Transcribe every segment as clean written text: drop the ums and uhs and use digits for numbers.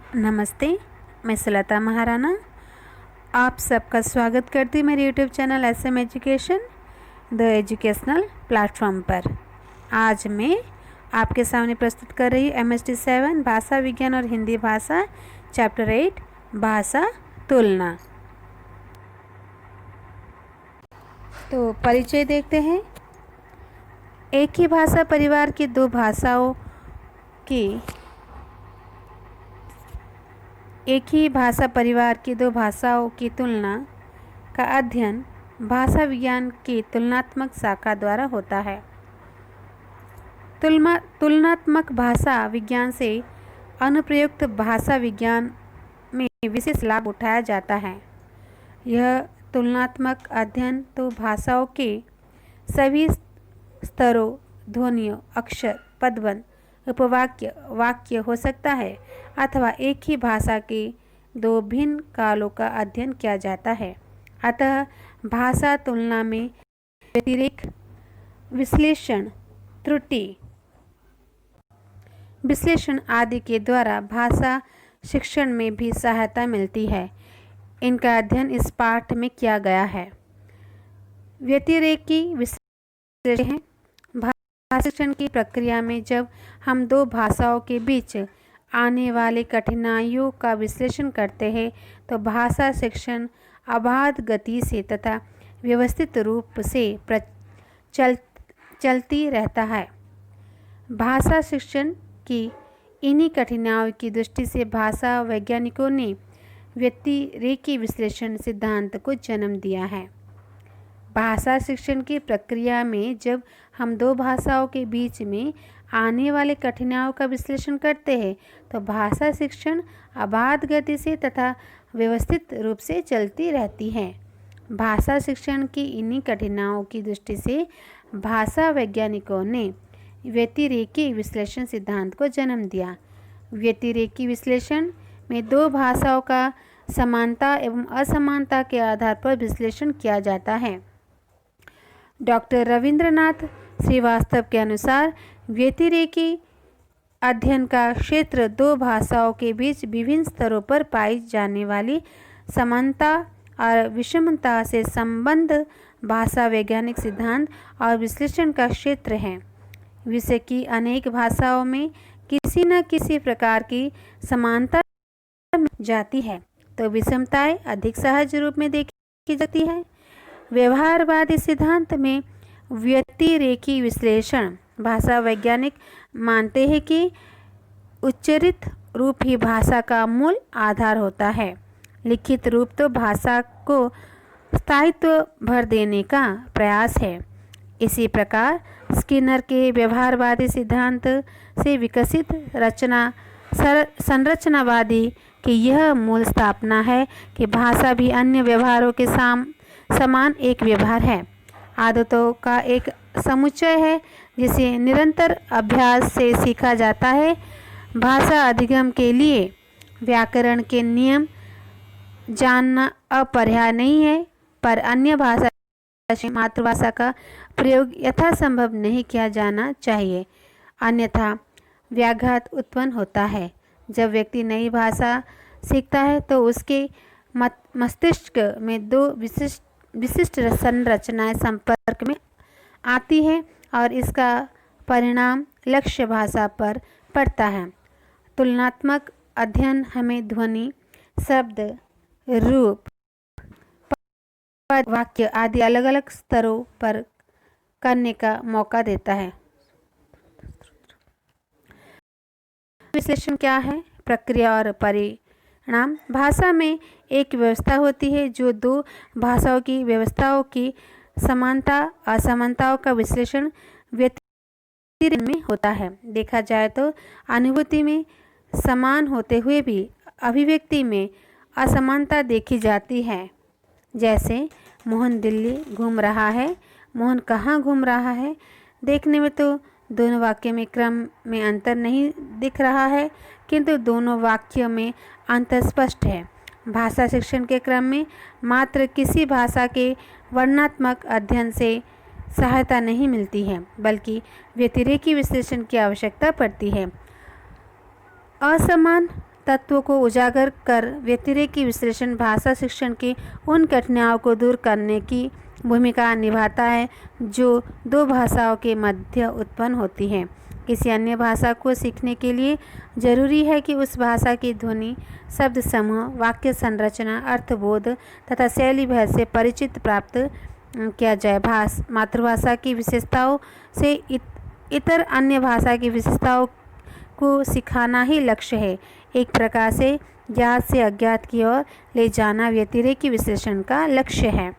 नमस्ते, मैं सुलता महाराणा आप सबका स्वागत करती हूँ मेरे YouTube channel SM education the educational platform पर। आज मैं आपके सामने प्रस्तुत कर रही हूँ MST 7 भाषा विज्ञान और हिंदी भाषा चैप्टर 8 भाषा तुलना। तो परिचय देखते हैं। एक ही भाषा परिवार की दो भाषाओं की एक ही भाषा परिवार की दो भाषाओं की तुलना का अध्ययन भाषा विज्ञान की तुलनात्मक शाखा द्वारा होता है। तुलनात्मक भाषा विज्ञान से अनुप्रयुक्त भाषा विज्ञान में विशेष लाभ उठाया जाता है। यह तुलनात्मक अध्ययन तो भाषाओं के सभी स्तरों, ध्वनियों, अक्षर, पदबंध, उपवाक्य, वाक्य हो सकता है अथवा एक ही भाषा के दो भिन्न कालों का अध्ययन किया जाता है। अतः भाषा तुलना में व्यतिरेक, विश्लेषण, त्रुटि विश्लेषण आदि के द्वारा भाषा शिक्षण में भी सहायता मिलती है। इनका अध्ययन इस पाठ में किया गया है। व्यतिरेकी विश्लेषण है। भाषा शिक्षण की प्रक्रिया में जब हम दो भाषाओं के बीच आने वाले कठिनाइयों का विश्लेषण करते हैं तो भाषा शिक्षण अबाध गति से तथा व्यवस्थित रूप से चलती रहता है। भाषा शिक्षण की इन्हीं कठिनाइयों की दृष्टि से भाषा वैज्ञानिकों ने व्यतिरेकी विश्लेषण सिद्धांत को जन्म दिया है। भाषा शिक्षण की प्रक्रिया में जब हम दो भाषाओं के बीच में आने वाले कठिनाइयों का विश्लेषण करते हैं तो भाषा शिक्षण अबाध गति से तथा व्यवस्थित रूप से चलती रहती है। भाषा शिक्षण की इन्हीं कठिनाइयों की दृष्टि से भाषा वैज्ञानिकों ने व्यतिरेकी विश्लेषण सिद्धांत को जन्म दिया। व्यतिरेकी विश्लेषण में दो भाषाओं का समानता एवं असमानता के आधार पर विश्लेषण किया जाता है। डॉक्टर रविंद्रनाथ श्रीवास्तव के अनुसार व्यतिरेकी अध्ययन का क्षेत्र दो भाषाओं के बीच विभिन्न स्तरों पर पाई जाने वाली समानता और विषमता से संबंध भाषा वैज्ञानिक सिद्धांत और विश्लेषण का क्षेत्र है। विषय की अनेक भाषाओं में किसी न किसी प्रकार की समानता जाती है तो विषमताएं अधिक सहज रूप में देखी जाती है। व्यवहारवादी सिद्धांत में व्यतिरेकी विश्लेषण भाषा वैज्ञानिक मानते हैं कि उच्चरित रूप ही भाषा का मूल आधार होता है। लिखित रूप तो भाषा को स्थायित्व भर देने का प्रयास है। इसी प्रकार स्किनर के व्यवहारवादी सिद्धांत से विकसित संरचनावादी की यह मूल स्थापना है कि भाषा भी अन्य व्यवहारों के समान एक व्यवहार है, आदतों का एक समुच्चय है जिसे निरंतर अभ्यास से सीखा जाता है। भाषा अधिगम के लिए व्याकरण के नियम जानना अपरिहार्य नहीं है, पर अन्य भाषा मातृभाषा का प्रयोग यथासंभव नहीं किया जाना चाहिए, अन्यथा व्याघात उत्पन्न होता है। जब व्यक्ति नई भाषा सीखता है तो उसके मस्तिष्क में दो विशिष्ट संरचनाएं संपर्क में आती हैं और इसका परिणाम लक्ष्य भाषा पर पड़ता है। तुलनात्मक अध्ययन हमें ध्वनि, शब्द, रूप, पद, वाक्य आदि अलग अलग स्तरों पर करने का मौका देता है। विश्लेषण क्या है? प्रक्रिया और परिणाम। भाषा में एक व्यवस्था होती है जो दो भाषाओं की व्यवस्थाओं की समानता असमानताओं का विश्लेषण व्यतिरेक में होता है। देखा जाए तो अनुभूति में समान होते हुए भी अभिव्यक्ति में असमानता देखी जाती है। जैसे मोहन दिल्ली घूम रहा है, मोहन कहाँ घूम रहा है। देखने में तो दोनों वाक्य में क्रम में अंतर नहीं दिख रहा है, किंतु दोनों वाक्यों में अंतर स्पष्ट है। भाषा शिक्षण के क्रम में मात्र किसी भाषा के वर्णनात्मक अध्ययन से सहायता नहीं मिलती है, बल्कि व्यतिरेकी विश्लेषण की आवश्यकता पड़ती है। असमान तत्वों को उजागर कर व्यतिरेकी विश्लेषण भाषा शिक्षण की उन कठिनाइयों को दूर करने की भूमिका निभाता है जो दो भाषाओं के मध्य उत्पन्न होती है। किसी अन्य भाषा को सीखने के लिए जरूरी है कि उस भाषा की ध्वनि, शब्द समूह, वाक्य संरचना, अर्थबोध तथा शैली भर से परिचित प्राप्त किया जाए। मातृभाषा की विशेषताओं से इतर अन्य भाषा की विशेषताओं को सिखाना ही लक्ष्य है। एक प्रकार से ज्ञात से अज्ञात की ओर ले जाना व्यतिरेकी विश्लेषण का लक्ष्य है।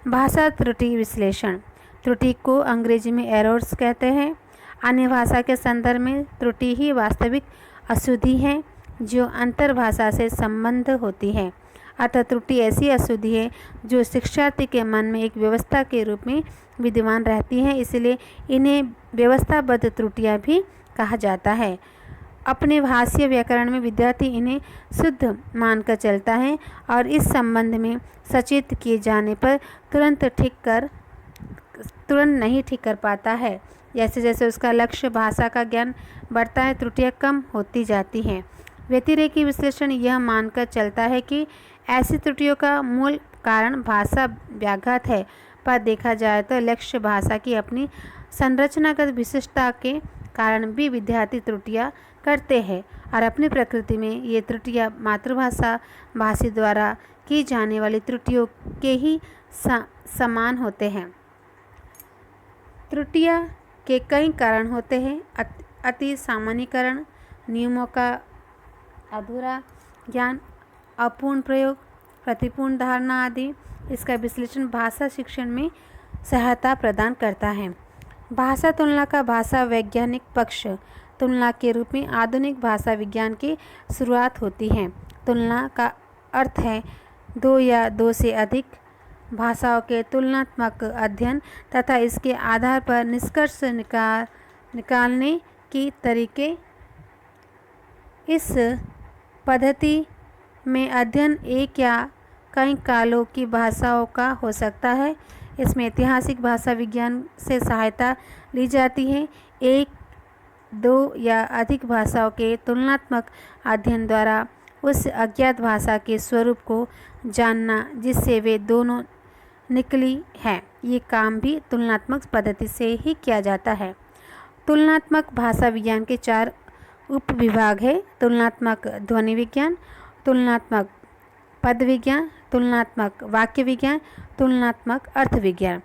भाषा त्रुटि विश्लेषण। त्रुटि को अंग्रेजी में एरर्स कहते हैं। अन्य भाषा के संदर्भ में त्रुटि ही वास्तविक अशुद्धि है जो अंतर्भाषा से संबंध होती है। अतः त्रुटि ऐसी अशुद्धि है जो शिक्षार्थी के मन में एक व्यवस्था के रूप में विद्यमान रहती है, इसलिए इन्हें व्यवस्थाबद्ध त्रुटियां भी कहा जाता है। अपने भाषीय व्याकरण में विद्यार्थी इन्हें शुद्ध मानकर चलता है और इस संबंध में सचेत किए जाने पर तुरंत नहीं ठीक कर पाता है। जैसे जैसे उसका लक्ष्य भाषा का ज्ञान बढ़ता है, त्रुटियां कम होती जाती हैं। व्यतिरेकी विश्लेषण यह मानकर चलता है कि ऐसी त्रुटियों का मूल कारण भाषा व्याघात है, पर देखा जाए तो लक्ष्य भाषा की अपनी संरचनागत विशिष्टता के कारण भी विद्यार्थी त्रुटियां करते हैं और अपनी प्रकृति में ये त्रुटियां मातृभाषा भाषी द्वारा की जाने वाली त्रुटियों के ही समान होते हैं। त्रुटियां के कई कारण होते हैं। अति सामान्यीकरण, नियमों का अधूरा ज्ञान, अपूर्ण प्रयोग, प्रतिपूर्ण धारणा आदि। इसका विश्लेषण भाषा शिक्षण में सहायता प्रदान करता है। भाषा तुलना का भाषा वैज्ञानिक पक्ष तुलना के रूप में आधुनिक भाषा विज्ञान की शुरुआत होती है। तुलना का अर्थ है दो या दो से अधिक भाषाओं के तुलनात्मक अध्ययन तथा इसके आधार पर निष्कर्ष निकालने की तरीके। इस पद्धति में अध्ययन एक या कई कालों की भाषाओं का हो सकता है। इसमें ऐतिहासिक भाषा विज्ञान से सहायता ली जाती है। एक, दो या अधिक भाषाओं के तुलनात्मक अध्ययन द्वारा उस अज्ञात भाषा के स्वरूप को जानना जिससे वे दोनों निकली है, ये काम भी तुलनात्मक पद्धति से ही किया जाता है। तुलनात्मक भाषा विज्ञान के 4 उपविभाग है। तुलनात्मक ध्वनि विज्ञान, तुलनात्मक पद विज्ञान, तुलनात्मक वाक्य विज्ञान, तुलनात्मक अर्थ विज्ञान।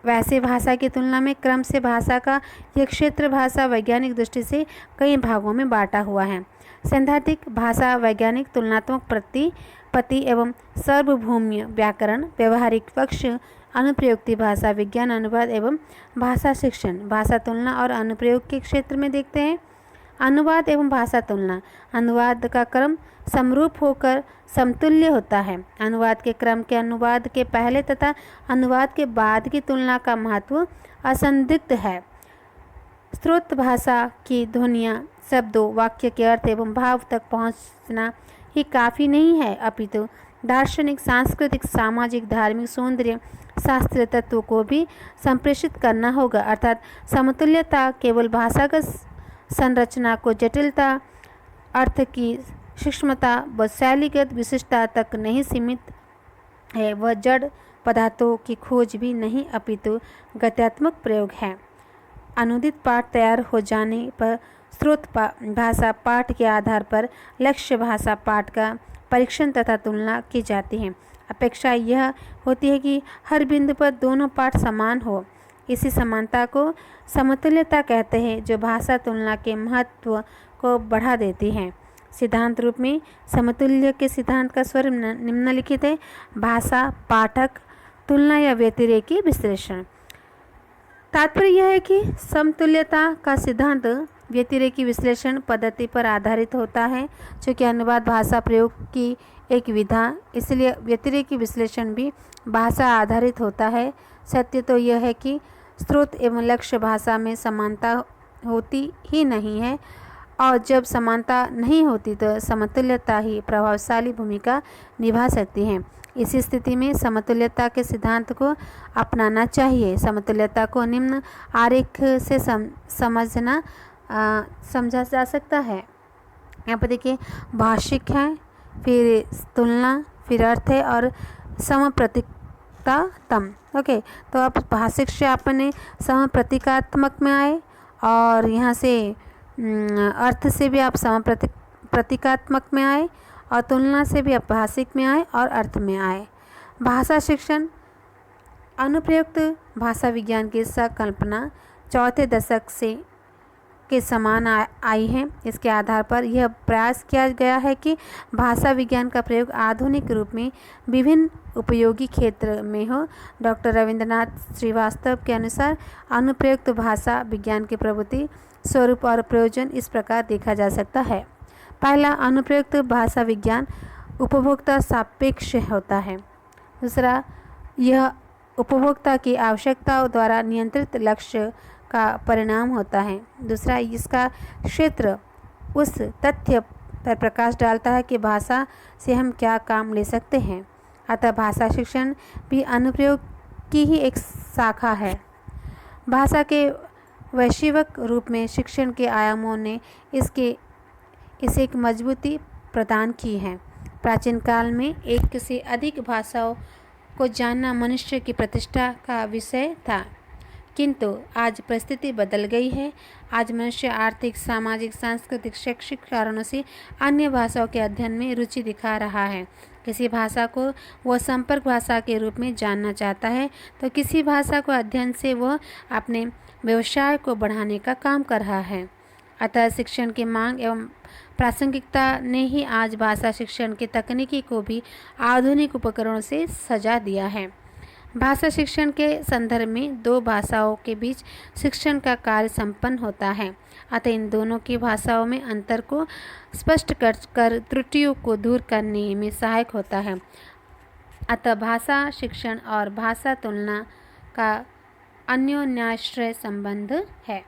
वैसे भाषा की तुलना में क्रम से भाषा का यह क्षेत्र भाषा वैज्ञानिक दृष्टि से कई भागों में बांटा हुआ है। सैद्धांतिक भाषा वैज्ञानिक, तुलनात्मक प्रतिपत्ति एवं सार्वभौम्य व्याकरण, व्यवहारिक पक्ष, अनुप्रयुक्ति भाषा विज्ञान, अनुवाद एवं भाषा शिक्षण। भाषा तुलना और अनुप्रयोग के क्षेत्र में देखते हैं। अनुवाद एवं भाषा तुलना। अनुवाद का क्रम समरूप होकर समतुल्य होता है। अनुवाद के क्रम के अनुवाद के पहले तथा अनुवाद के बाद की तुलना का महत्व असंदिग्ध है। स्रोत भाषा की ध्वनियाँ, शब्दों, वाक्य के अर्थ एवं भाव तक पहुँचना ही काफ़ी नहीं है, अपितु दार्शनिक, सांस्कृतिक, सामाजिक, धार्मिक, सौंदर्य शास्त्रीय तत्वों को भी संप्रेषित करना होगा। अर्थात समतुल्यता केवल भाषागत संरचना को जटिलता, अर्थ की सूक्ष्मता व शैलीगत विशिष्टता तक नहीं सीमित है। वह जड़ पदार्थों की खोज भी नहीं, अपितु गत्यात्मक प्रयोग है। अनुदित पाठ तैयार हो जाने पर स्रोत भाषा पाठ के आधार पर लक्ष्य भाषा पाठ का परीक्षण तथा तुलना की जाती है। अपेक्षा यह होती है कि हर बिंदु पर दोनों पाठ समान हो। इसी समानता को समतुल्यता कहते हैं, जो भाषा तुलना के महत्व को बढ़ा देती है। सिद्धांत रूप में समतुल्य के सिद्धांत का स्वरूप निम्नलिखित है। भाषा, पाठक, तुलना या व्यतिरेकी विश्लेषण। तात्पर्य यह है कि समतुल्यता का सिद्धांत व्यतिरेकी विश्लेषण पद्धति पर आधारित होता है, जो कि अनुवाद भाषा प्रयोग की एक विधा, इसलिए व्यतिरेकी विश्लेषण भी भाषा आधारित होता है। सत्य तो यह है कि स्रोत एवं लक्ष्य भाषा में समानता होती ही नहीं है, और जब समानता नहीं होती तो समतुल्यता ही प्रभावशाली भूमिका निभा सकती है। इसी स्थिति में समतुल्यता के सिद्धांत को अपनाना चाहिए। समतुल्यता को निम्न आरेख से समझा जा सकता है। यहाँ पर देखिए भाषिक है, फिर तुलना, फिर अर्थ है और समप्रतीकात्म। ओके, तो अब भाषिक से अपने समप्रतीकात्मक में आए और यहाँ से अर्थ से भी आप प्रतीकात्मक में आए और तुलना से भी आप भाषिक में आए और अर्थ में आए। भाषा शिक्षण अनुप्रयुक्त भाषा विज्ञान की संकल्पना चौथे दशक से के समान आई है। इसके आधार पर यह प्रयास किया गया है कि भाषा विज्ञान का प्रयोग आधुनिक रूप में विभिन्न उपयोगी क्षेत्र में हो। डॉक्टर रविंद्रनाथ श्रीवास्तव के अनुसार अनुप्रयुक्त भाषा विज्ञान के प्रवृत्ति, स्वरूप और प्रयोजन इस प्रकार देखा जा सकता है। पहला, अनुप्रयुक्त भाषा विज्ञान उपभोक्ता सापेक्ष होता है। दूसरा, यह उपभोक्ता की आवश्यकताओं द्वारा नियंत्रित लक्ष्य का परिणाम होता है। दूसरा, इसका क्षेत्र उस तथ्य पर प्रकाश डालता है कि भाषा से हम क्या काम ले सकते हैं। अतः भाषा शिक्षण भी अनुप्रयोग की ही एक शाखा है। भाषा के वैश्विक रूप में शिक्षण के आयामों ने इसे एक मजबूती प्रदान की है। प्राचीन काल में एक से अधिक भाषाओं को जानना मनुष्य की प्रतिष्ठा का विषय था, किंतु आज परिस्थिति बदल गई है। आज मनुष्य आर्थिक, सामाजिक, सांस्कृतिक, शैक्षिक कारणों से अन्य भाषाओं के अध्ययन में रुचि दिखा रहा है। किसी भाषा को वह संपर्क भाषा के रूप में जानना चाहता है, तो किसी भाषा को अध्ययन से वह अपने व्यवसाय को बढ़ाने का काम कर रहा है। अतः शिक्षण की मांग एवं प्रासंगिकता ने ही आज भाषा शिक्षण की तकनीकी को भी आधुनिक उपकरणों से सजा दिया है। भाषा शिक्षण के संदर्भ में दो भाषाओं के बीच शिक्षण का कार्य संपन्न होता है। अतः इन दोनों की भाषाओं में अंतर को स्पष्ट कर त्रुटियों को दूर करने में सहायक होता है। अतः भाषा शिक्षण और भाषा तुलना का अन्योन्याश्रय संबंध है।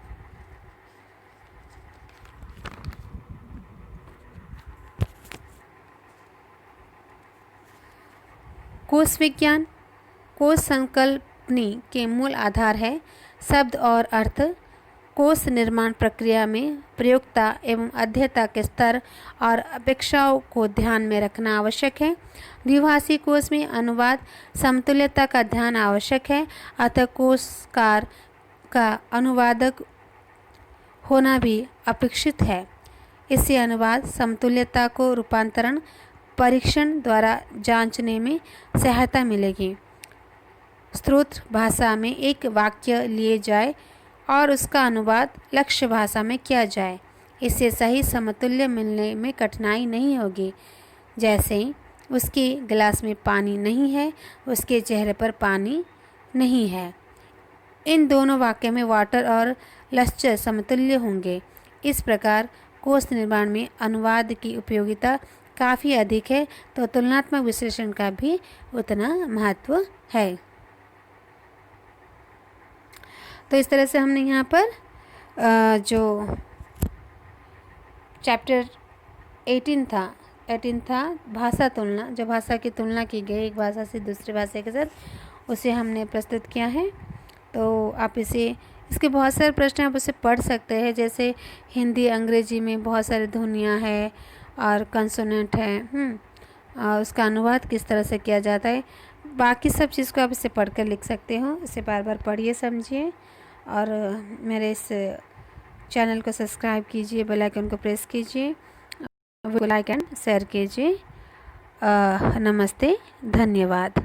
कोश विज्ञान कोश संकल्पनी के मूल आधार है। शब्द और अर्थ कोश निर्माण प्रक्रिया में प्रयोक्ता एवं अध्येता के स्तर और अपेक्षाओं को ध्यान में रखना आवश्यक है। द्विभाषी कोश में अनुवाद समतुल्यता का ध्यान आवश्यक है। अतः कोशकार का अनुवादक होना भी अपेक्षित है। इससे अनुवाद समतुल्यता को रूपांतरण परीक्षण द्वारा जांचने में सहायता मिलेगी। स्रोत भाषा में एक वाक्य लिए जाए और उसका अनुवाद लक्ष्य भाषा में किया जाए, इससे सही समतुल्य मिलने में कठिनाई नहीं होगी। जैसे उसके गिलास में पानी नहीं है, उसके चेहरे पर पानी नहीं है। इन दोनों वाक्य में वाटर और लक्ष्य समतुल्य होंगे। इस प्रकार कोश निर्माण में अनुवाद की उपयोगिता काफ़ी अधिक है, तो तुलनात्मक विश्लेषण का भी उतना महत्व है। तो इस तरह से हमने यहाँ पर जो चैप्टर 18 था भाषा तुलना, जो भाषा की तुलना की गई एक भाषा से दूसरी भाषा के साथ, उसे हमने प्रस्तुत किया है। तो आप इसके बहुत सारे प्रश्न आप उसे पढ़ सकते हैं। जैसे हिंदी अंग्रेजी में बहुत सारी ध्वनियाँ हैं और कंसोनेंट है, और उसका अनुवाद किस तरह से किया जाता है, बाकी सब चीज़ को आप इसे पढ़कर लिख सकते हो। इसे बार बार पढ़िए, समझिए और मेरे इस चैनल को सब्सक्राइब कीजिए, बेल आइकन को प्रेस कीजिए, लाइक एंड शेयर कीजिए। नमस्ते, धन्यवाद।